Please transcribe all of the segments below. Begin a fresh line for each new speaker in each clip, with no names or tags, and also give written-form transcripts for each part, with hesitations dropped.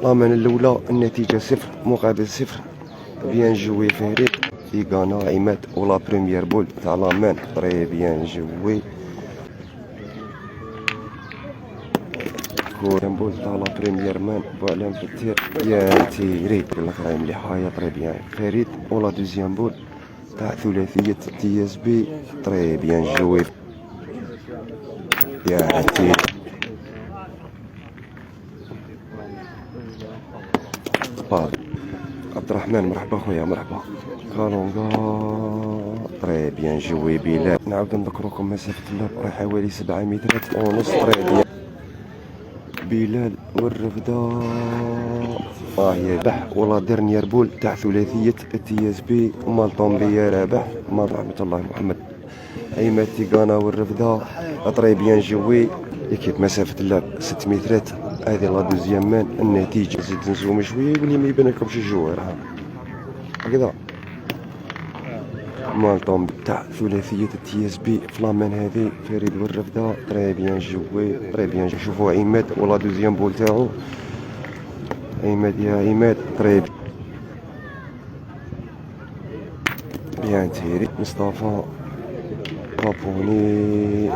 لامان الأولى النتيجة 0-0. بيان جوي فريد في غانا عماد. ولا بريمير بول تاع لامان طري بيان جوي. كورن بول تاع لا بريمير مان بوعلام في التير بيان تيري. قالك راهي مليحة يا طري بيان فريد. ولا دوزيام بول تاع ثلاثية تي اس بي طري بيان جوي بيان تيري. عبد الرحمن مرحبا خويا مرحبا. كالونغا طري بيان جوي بلال. نعاود نذكركم مسافة اللعب راهي حوالي 7 مترات ونص. طري بيان بلال والرفدة هي ربح. ولا ديرنيير بول تاع ثلاثية تي اس بي مالطومبيا رابح مال رحمة الله محمد. عماد تيغانا والرفدة طري بيان جوي. كيف مسافة اللعب 6 مترات. هذه لا دوزيام مان النتيجة. زيد نزوم شوية يولي ما يبان لكمش الجوار هكذا. مالطوم تاع ثلاثية تي اس بي فلامان هذه فريد والرفدة طري بيان جوي طري بيان. شوفوا عماد ولا دوزيام بول تاعو. عماد يا عماد طري بيان تيري. مصطفى بابوني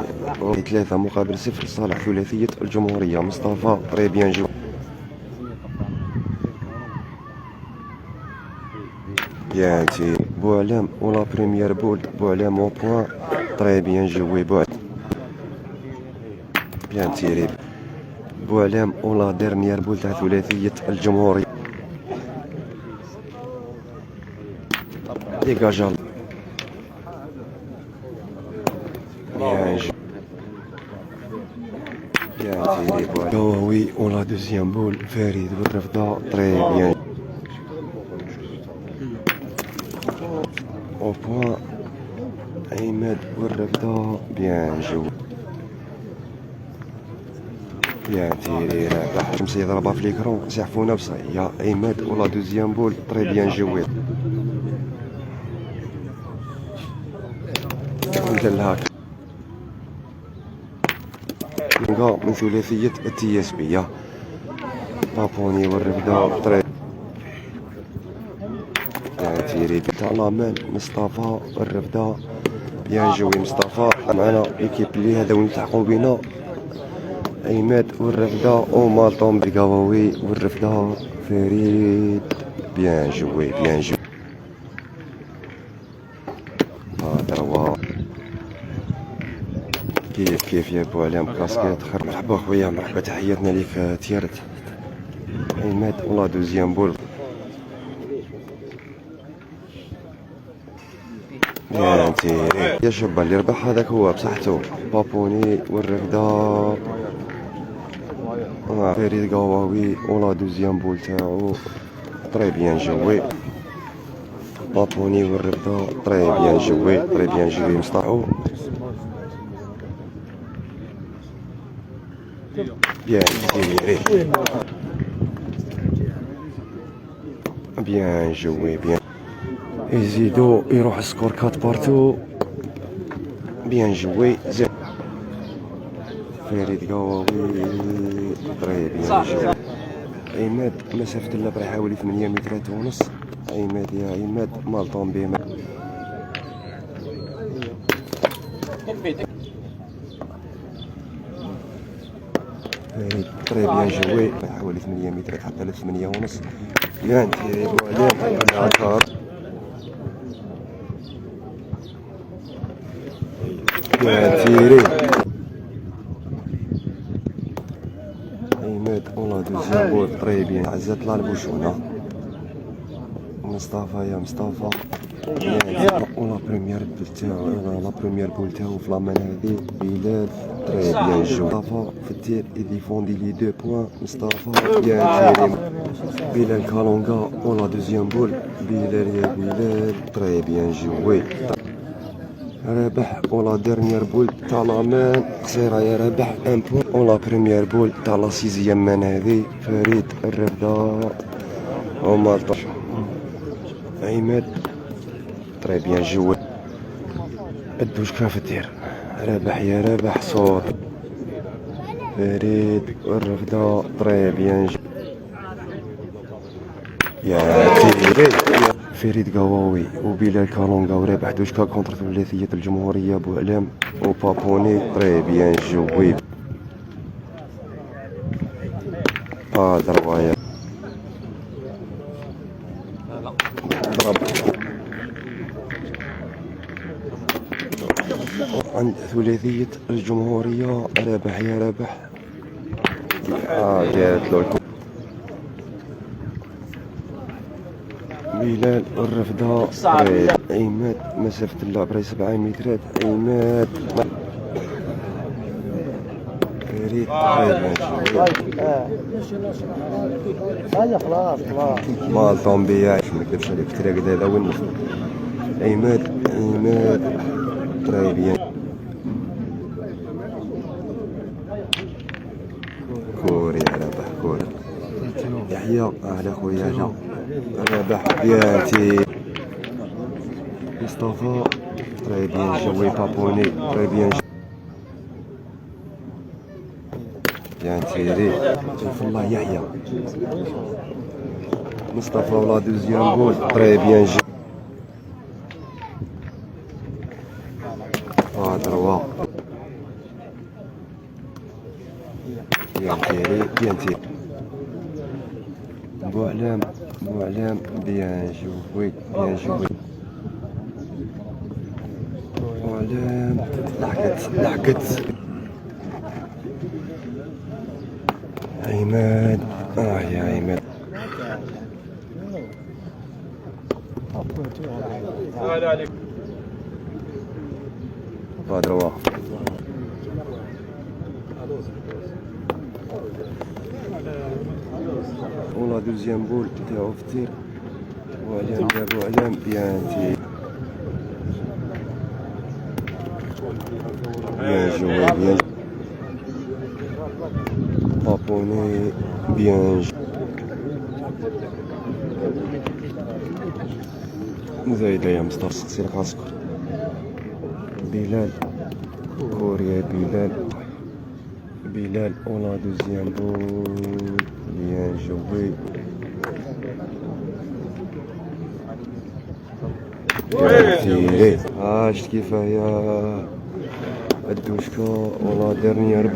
3-0 صالح ثلاثية الجمهورية. مصطفى طري بيان جوي بيان تيري. بوعلام ولا بريمير بول بوعلام او بوان طري بيان جوي بيان تيري. بوعلام ولا ديرنيير بول تاع ثلاثية الجمهورية ديجاجال بيان جوي بيان تيري. بوعلام ولا دوزيام بول فريد والرفدة طري بيان او بوان. عماد والرفدة بيان جوي بيان تيري رابح. شمسية ضربها في ليكرون زحفونا بصح يا عماد ولا دوزيام بول طري بيان جوي. ندلها من ثلاثية التي اس بي بابوني والرفدة طري بيان تيري تاع لامان. مصطفى والرفدة بيان جوي. مصطفى معنا ليكيب اللي هذا وين يلتحقوا بينا. عماد والرفدة ومالطوم بقواوي والرفدة فريد بيان جوي بيان جوي. هذا هو كيف يا بوعلام كاسكيت خير. مرحبا خويا مرحبا تحياتنا ليك تيارت. عماد ولا دوزيام بول بيان تيري. يا شباب اللي ربح هذاك هو بصحته. بابوني والرفدة فريد قواوي ولا دوزيام بول تاعو طري بيان جوي. بابوني والرفدة طري بيان جوي طري بيان جوي. مصطفى بيان تيري بيان جوي بيان. يزيدو يروح سكور 4 بارتو بيان جوي. زين فريد قواوي طري بيان جوي. عماد مسافة اللعب راهي حوالي 8 مترات ونص. عماد يا عماد مالطوم بيما طري بيان جوي حوالي 8 مترات حتى ل 8 ونص. بيان تيري بوعلام العشر بيان تيري. عماد ولا دوزيام بول طري بيان عزات لا البوشونة. مصطفى يا مصطفى ولا بريمير بول تاعو لا بريمير بول تاعو في لامان هذه بلال طري بيان جو. مصطفى في التير يديفوندي لي 2 بوان. مصطفى بيان تيري. بلال كالونغا ولا دوزيام بول بلال يا بلال طري بيان جوي. رابح ولا ديرنيير بول تاع لامان قصيرة يا رابح 1 بوان. ولا بريمير بول تاع لا سيزيام مان هذه فريد الرفدة ومالطوم عماد طري بيان جوي. الدوش كيف دير رابح يا رابح صوت فريد والرفدة طري بيان جوي. يا تيري فريد قواوي وبلال كالونغا ورابح دوشكا كونتر ثلاثية الجمهورية بوعلام وبابوني تري بيان جوي ضربة ضرب عند ثلاثية الجمهورية رابح يا رابح جات له بلال الرفدة عماد مسافة اللعب راهي 7 مترات عماد فريد
خلاص
مال طومبيا ما نكذبش عليك في الطريق هذا ونف عماد ترايبيان كوري رابح كوري يحيى على خويا جا رابح بياتي مصطفى ترايبيان جوي بابوني ترايبيان تيري شوف الله يحيى مصطفى ولا دوزيام بول تري بيان جي دروا بيان تيري بوعلام بيان جوي بوعلام لحقت عماد يا عماد فادروا ولا دوزيام بول تاعو فتير وعلام جابو علام بيان جوي بيان بابوني بيان زايدة يا مصطفى سقسي عسكر بلال كوريا بلال اون دوزيام بول بيان جوي تيري شفت كيفاه يا الدوشكا ولا ديرنيير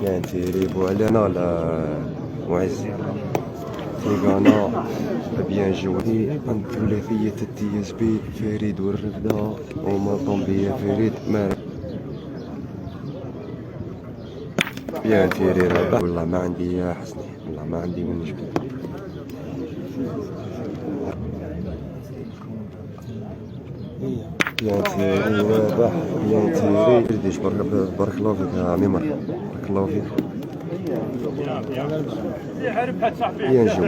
بيان تيري بوعلانا على معز تيغانا بيان جوي عند ثلاثية التي اس بي فريد والرفدة وما طومبيا فريد ما بيان تيري رابح والله ما عندي يا حسني والله ما عندي وين نجبد بيان تيري رابح بيان تيري بديش بارك الله فيك يا عميمر بارك الله فيك بيان جو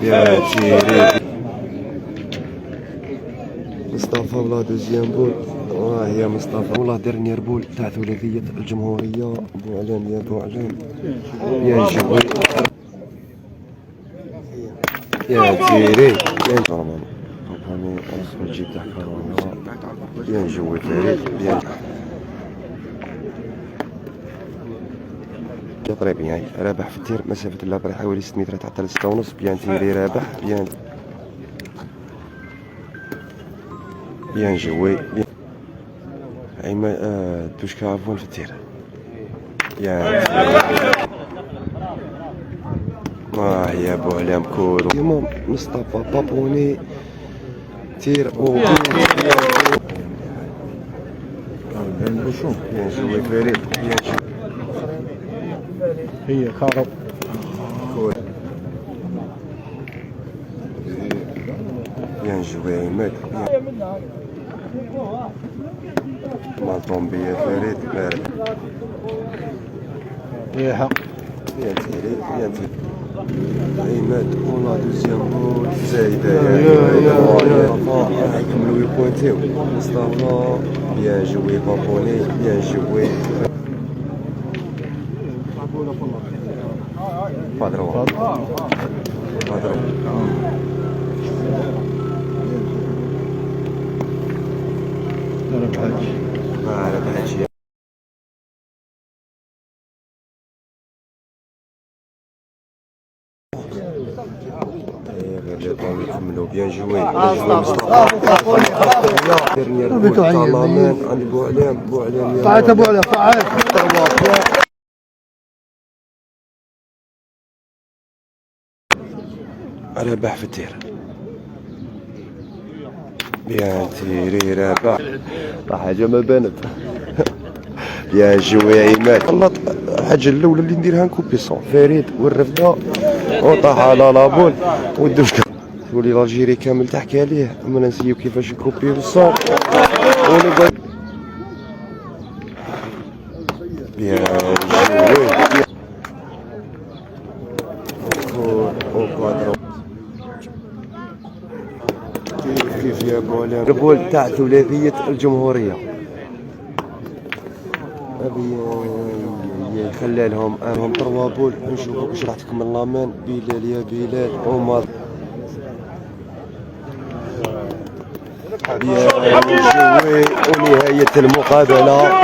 بيان تيري مصطفى ولا دوزيام بول يا مصطفى والله ديرنيير بول تاع ثلاثية الجمهورية بوعلام يا بوعلام بيان جو يا تيري بيان كرمان كومباني رسم الجيب تاع كرونا بيان جوي فريد بيان طري بيان رابح في التير مسافة اللعب راهي حوالي 6 مترات حتى ل 6 ونص بيان تيري رابح بيان جوي عما دوشكا عفوا في التير بيان يا بوعلام كورو كيما مصطفى بابوني تير بيان جوي فريد بيان
هي كارب
كوري بيان جوي عماد مال طومبيا فريد مارك
هي حق
بيان تيري عماد ولا دوزيام بول زايدة يكملو يبوينتيو مصطفى بيان جوي بابوني بيان جوي فادروا
ربحت
على بهادشي. يكملوا بيان جوي. ديرنيير بول تاع لامان عند بوعلام
طلعت بوعلام طلعت
رابح في التير. بيان تيري رابح حاجه ما بانت. بيان جوي يا عماد. غلط الحاجه الاولى اللي نديرها نكوبيسون فريد والرفده وطاح على لابول ودوش تولي الجيري كامل تحكي عليه. اما نسيو كيفاش نكوبيو الصون ونقعد. بيان جوي كيف يا بولا البول تاع ثلاثية الجمهورية. أبي يخلي لهم تروا بول. نشوفوا واش راح تكمل لامان. بلال يا بلال عمر بيان جوي ونهاية المقابلة